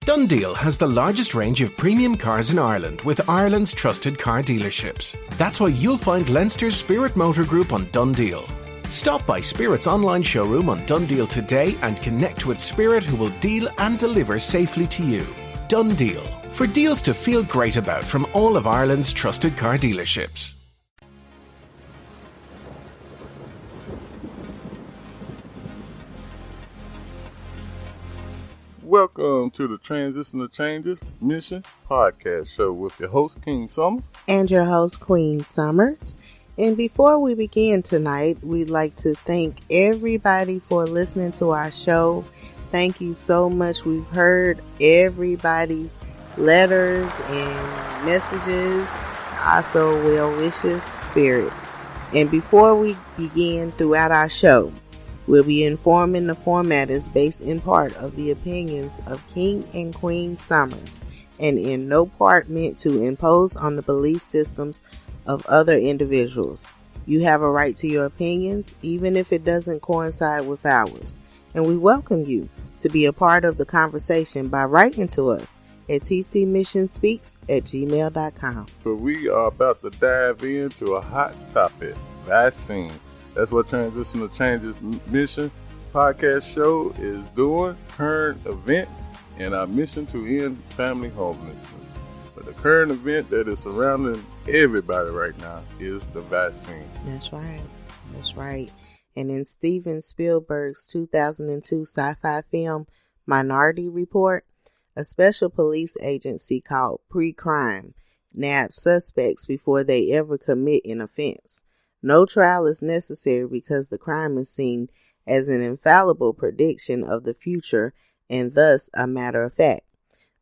Done Deal has the largest range of premium cars in Ireland with Ireland's trusted car dealerships. That's why you'll find Leinster's Spirit Motor Group on Done Deal. Stop by Spirit's online showroom on Done Deal today and connect with Spirit, who will deal and deliver safely to you. Done Deal. For deals to feel great about from all of Ireland's trusted car dealerships. Welcome to the Transitional Changes Mission podcast show with your host, King Summers. And your host, Queen Summers. And before we begin tonight, we'd like to thank everybody for listening to our show. Thank you so much. We've heard everybody's letters and messages, also well wishes, spirit. And before we begin throughout our show, we'll be informing the format is based in part of the opinions of King and Queen Summers and in no part meant to impose on the belief systems of other individuals. You have a right to your opinions, even if it doesn't coincide with ours. And we welcome you to be a part of the conversation by writing to us at tcmissionspeaks@gmail.com. So we are about to dive into a hot topic, vaccine. That's what Transitional Changes Mission podcast show is doing. Current events and our mission to end family homelessness. But the current event that is surrounding everybody right now is the vaccine. That's right. That's right. And in Steven Spielberg's 2002 sci-fi film Minority Report, a special police agency called Pre-Crime nabs suspects before they ever commit an offense. No trial is necessary because the crime is seen as an infallible prediction of the future and thus a matter of fact.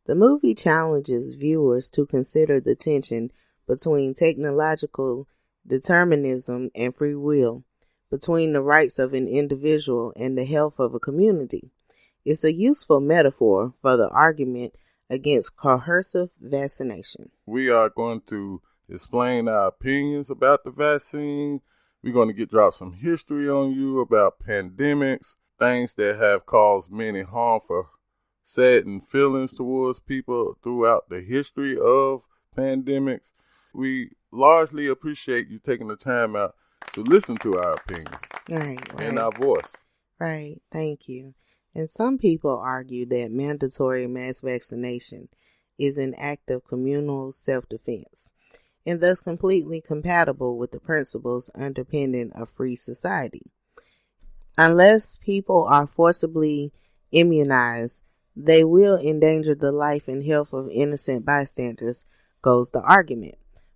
The movie challenges viewers to consider the tension between technological determinism and free will, between the rights of an individual and the health of a community. It's a useful metaphor for the argument against coercive vaccination. We are going to explain our opinions about the vaccine. We're going to drop some history on you about pandemics, things that have caused many harmful, saddened feelings towards people throughout the history of pandemics. We largely appreciate you taking the time out to listen to our opinions and our voice. Right, thank you. And some people argue that mandatory mass vaccination is an act of communal self-defense, and thus completely compatible with the principles underpinning a free society. Unless people are forcibly immunized, they will endanger the life and health of innocent bystanders, goes the argument.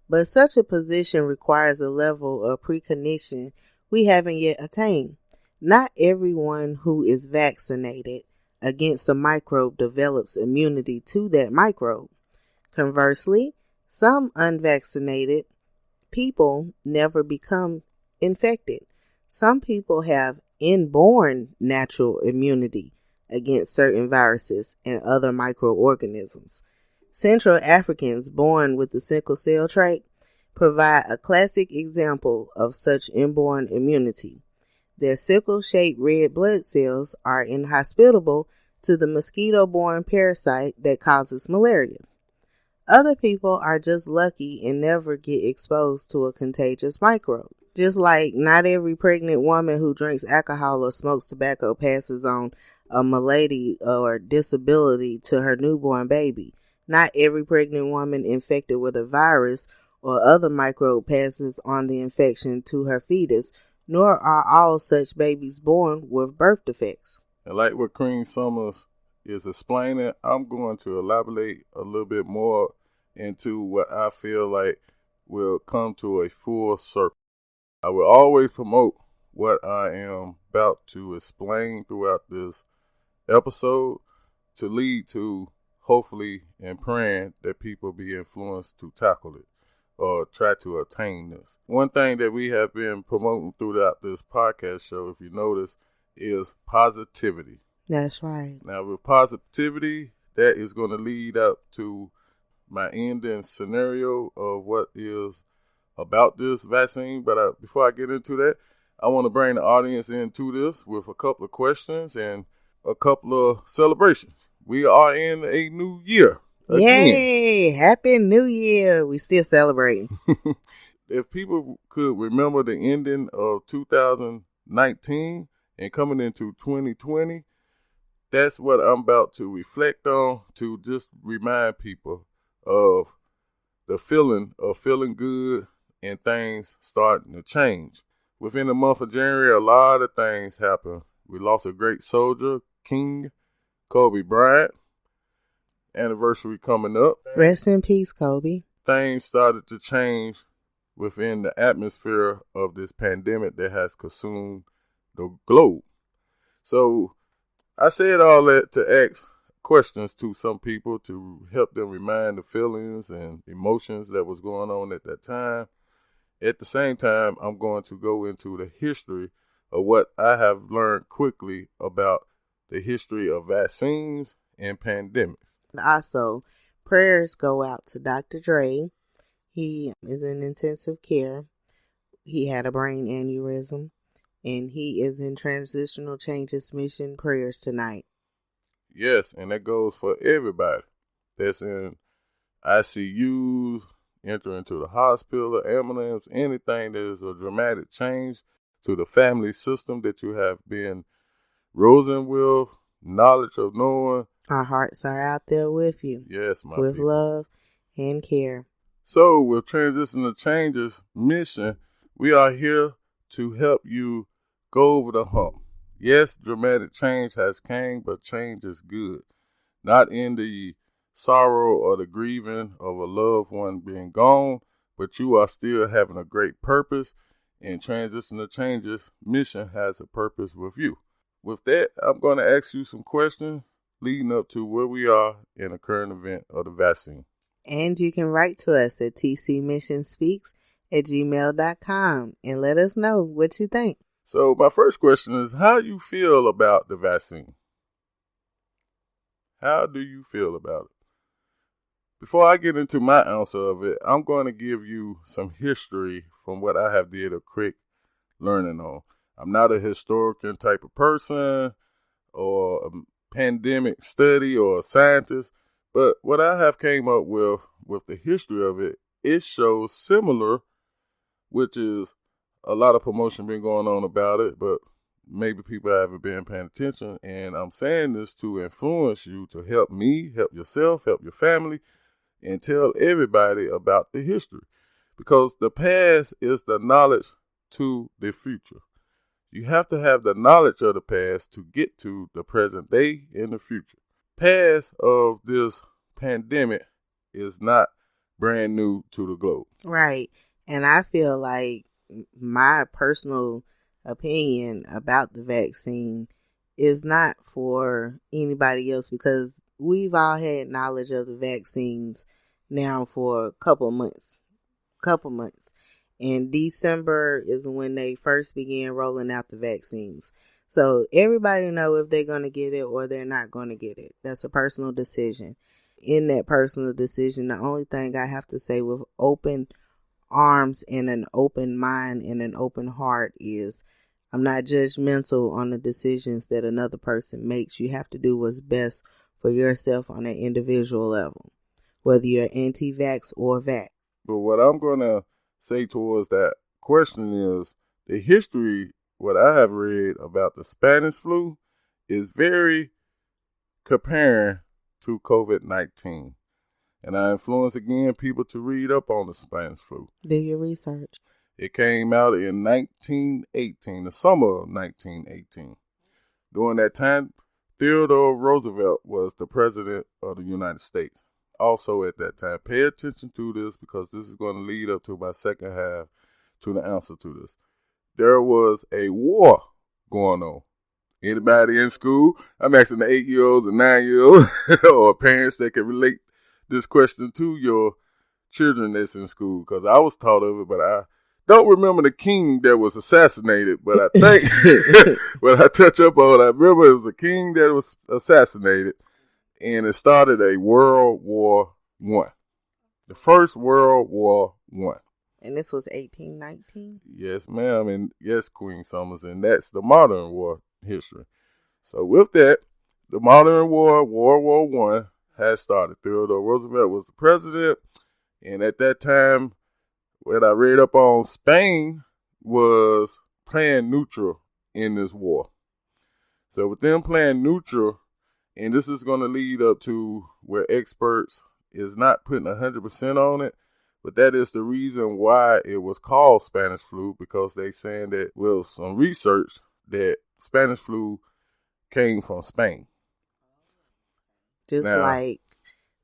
But such a position requires a level of precognition we haven't yet attained. Not everyone who is vaccinated against a microbe develops immunity to that microbe. Conversely, some unvaccinated people never become infected. Some people have inborn natural immunity against certain viruses and other microorganisms. Central Africans born with the sickle cell trait provide a classic example of such inborn immunity. Their sickle-shaped red blood cells are inhospitable to the mosquito-borne parasite that causes malaria. Other people are just lucky and never get exposed to a contagious microbe. Just like not every pregnant woman who drinks alcohol or smokes tobacco passes on a malady or disability to her newborn baby. Not every pregnant woman infected with a virus or other microbe passes on the infection to her fetus, nor are all such babies born with birth defects. And like what Queen Summers is explaining, I'm going to elaborate a little bit more into what I feel like will come to a full circle. I will always promote what I am about to explain throughout this episode to lead to, hopefully, and praying that people be influenced to tackle it or try to attain this. One thing that we have been promoting throughout this podcast show, if you notice, is positivity. That's right. Now, with positivity, that is going to lead up to my ending scenario of what is about this vaccine. But before I get into that, I want to bring the audience into this with a couple of questions and a couple of celebrations. we are in a new year again. Yay! Happy New Year. We still celebrating. If people could remember the ending of 2019 and coming into 2020, that's what I'm about to reflect on, to just remind people of the feeling of feeling good and things starting to change. Within the month of January, a lot of things happened. We lost a great soldier, King Kobe Bryant. Anniversary coming up. Rest in peace, Kobe. Things started to change within the atmosphere of this pandemic that has consumed the globe. So I said all that to ask questions to some people to help them remind the feelings and emotions that was going on at that time. At the same time, I'm going to go into the history of what I have learned quickly about the history of vaccines and pandemics. Also, prayers go out to Dr. Dre. He is in intensive care. He had a brain aneurysm, and he is in Transitional Changes Mission prayers tonight. Yes, and that goes for everybody that's in ICUs, enter into the hospital, ambulance, anything that is a dramatic change to the family system that you have been risen with, knowledge of knowing. Our hearts are out there with you. Yes, my with people. Love and care. So with Transitional Changes Mission, we are here to help you go over the hump. Yes, dramatic change has came, but change is good. Not in the sorrow or the grieving of a loved one being gone, but you are still having a great purpose, and Transitional Changes Mission has a purpose with you. With that, I'm going to ask you some questions leading up to where we are in the current event of the vaccine. And you can write to us at tcmissionspeaks@gmail.com and let us know what you think. So my first question is, how do you feel about the vaccine? How do you feel about it? Before I get into my answer of it, I'm going to give you some history from what I have did a quick learning on. I'm not a historian type of person or a pandemic study or a scientist, but what I have came up with the history of it, it shows similar, which is a lot of promotion been going on about it, but maybe people haven't been paying attention. And I'm saying this to influence you, to help me, help yourself, help your family, and tell everybody about the history. Because the past is the knowledge to the future. You have to have the knowledge of the past to get to the present day and the future. Past of this pandemic is not brand new to the globe. Right. And I feel like my personal opinion about the vaccine is not for anybody else, because we've all had knowledge of the vaccines now for a couple months. And December is when they first began rolling out the vaccines. So everybody know if they're going to get it or they're not going to get it. That's a personal decision. In that personal decision, the only thing I have to say with open arms and an open mind and an open heart is I'm not judgmental on the decisions that another person makes. You have to do what's best for yourself on an individual level, whether you're anti-vax or vax. But what I'm going to say towards that question is the history, what I have read about the Spanish flu is very comparing to COVID-19. And I influence again people to read up on the Spanish flu. Do your research. It came out in 1918, the summer of 1918. During that time, Theodore Roosevelt was the president of the United States. Also at that time, pay attention to this because this is going to lead up to my second half to the answer to this. There was a war going on. Anybody in school? I'm asking the 8-year-olds and 9-year-olds or parents that can relate this question to your children that's in school, because I was taught of it, but I don't remember the king that was assassinated, but I think when I touch up on it, I remember it was a king that was assassinated, and it started a World War I. The first World War I. And this was 1819? Yes, ma'am, and yes, Queen Summers, and that's the modern war history. So with that, the modern war, World War One, had started. Theodore Roosevelt was the president, and at that time, what I read up on, Spain was playing neutral in this war. So with them playing neutral, and this is going to lead up to where experts is not putting 100% on it, but that is the reason why it was called Spanish flu, because they saying that, well, some research that Spanish flu came from Spain. Just now, like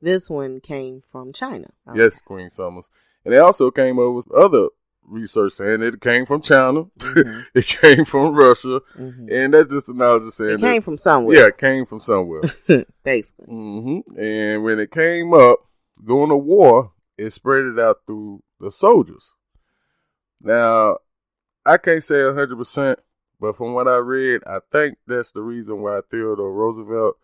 this one came from China. Okay. Yes, Queen Summers. And they also came up with other research saying that it came from China, mm-hmm. It came from Russia, mm-hmm. and that's just the knowledge of saying it came from somewhere. Yeah, it came from somewhere. Basically. Mm-hmm. And when it came up during the war, it spread it out through the soldiers. Now, I can't say 100%, but from what I read, I think that's the reason why Theodore Roosevelt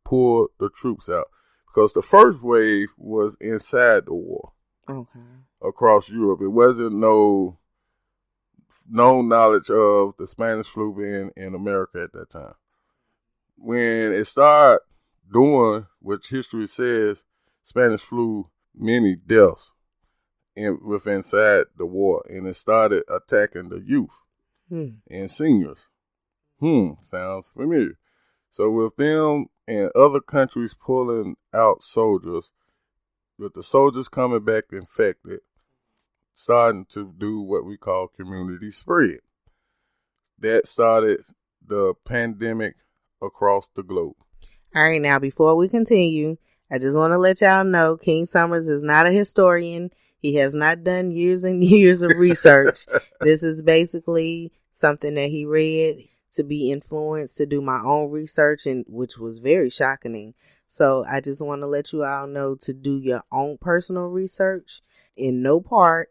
pulled the troops out. Because the first wave was inside the war. Okay. Across Europe. It wasn't no knowledge of the Spanish flu being in America at that time. When it started doing what history says, Spanish flu, many deaths inside the war, and it started attacking the youth and seniors. Sounds familiar. So with them and other countries pulling out soldiers, with the soldiers coming back infected, starting to do what we call community spread. That started the pandemic across the globe. All right, now before we continue, I just want to let y'all know King Summers is not a historian. He has not done years and years of research. This is basically something that he read to be influenced to do my own research, and which was very shocking. So I just want to let you all know to do your own personal research. In no part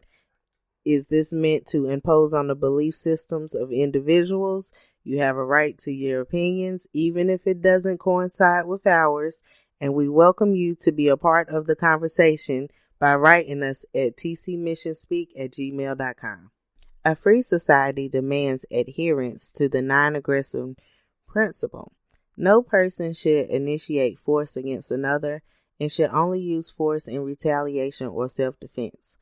is this meant to impose on the belief systems of individuals. You have a right to your opinions, even if it doesn't coincide with ours. And we welcome you to be a part of the conversation by writing us at tcmissionspeak@gmail.com. A free society demands adherence to the non-aggressive principle. No person should initiate force against another and should only use force in retaliation or self-defense.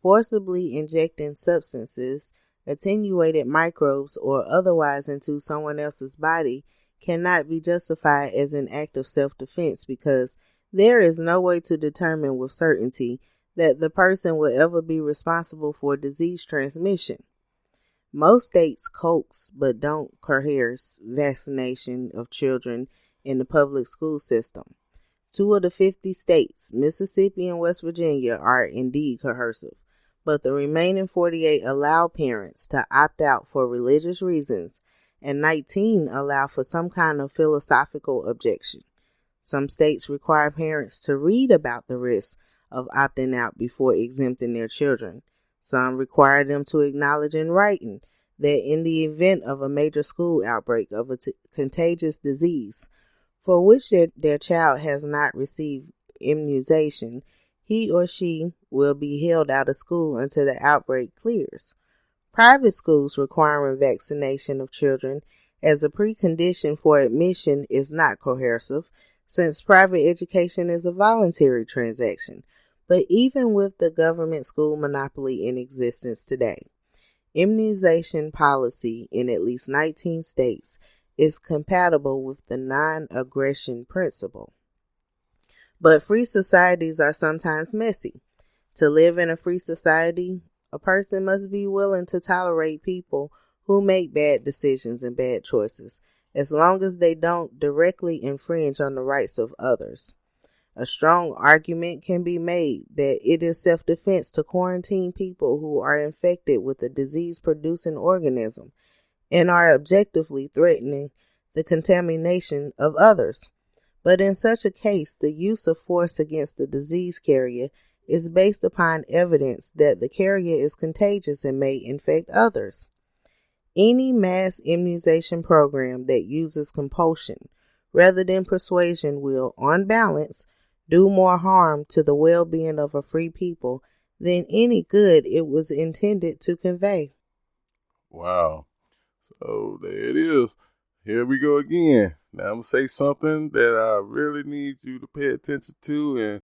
Forcibly injecting substances, attenuated microbes, or otherwise into someone else's body cannot be justified as an act of self-defense because there is no way to determine with certainty that the person will ever be responsible for disease transmission. Most states coax but don't coerce vaccination of children in the public school system. 2 of the 50 states, Mississippi and West Virginia, are indeed coercive, but the remaining 48 allow parents to opt out for religious reasons, and 19 allow for some kind of philosophical objection. Some states require parents to read about the risks of opting out before exempting their children. Some require them to acknowledge in writing that in the event of a major school outbreak of a contagious disease for which their child has not received immunization, he or she will be held out of school until the outbreak clears. Private schools requiring vaccination of children as a precondition for admission is not coercive, since private education is a voluntary transaction. But even with the government school monopoly in existence today, immunization policy in at least 19 states is compatible with the non-aggression principle. But free societies are sometimes messy. To live in a free society, a person must be willing to tolerate people who make bad decisions and bad choices, as long as they don't directly infringe on the rights of others. A strong argument can be made that it is self-defense to quarantine people who are infected with a disease-producing organism and are objectively threatening the contamination of others. But in such a case, the use of force against the disease carrier is based upon evidence that the carrier is contagious and may infect others. Any mass immunization program that uses compulsion rather than persuasion will, on balance, do more harm to the well-being of a free people than any good it was intended to convey. Wow. So there it is. Here we go again. Now I'm going to say something that I really need you to pay attention to, and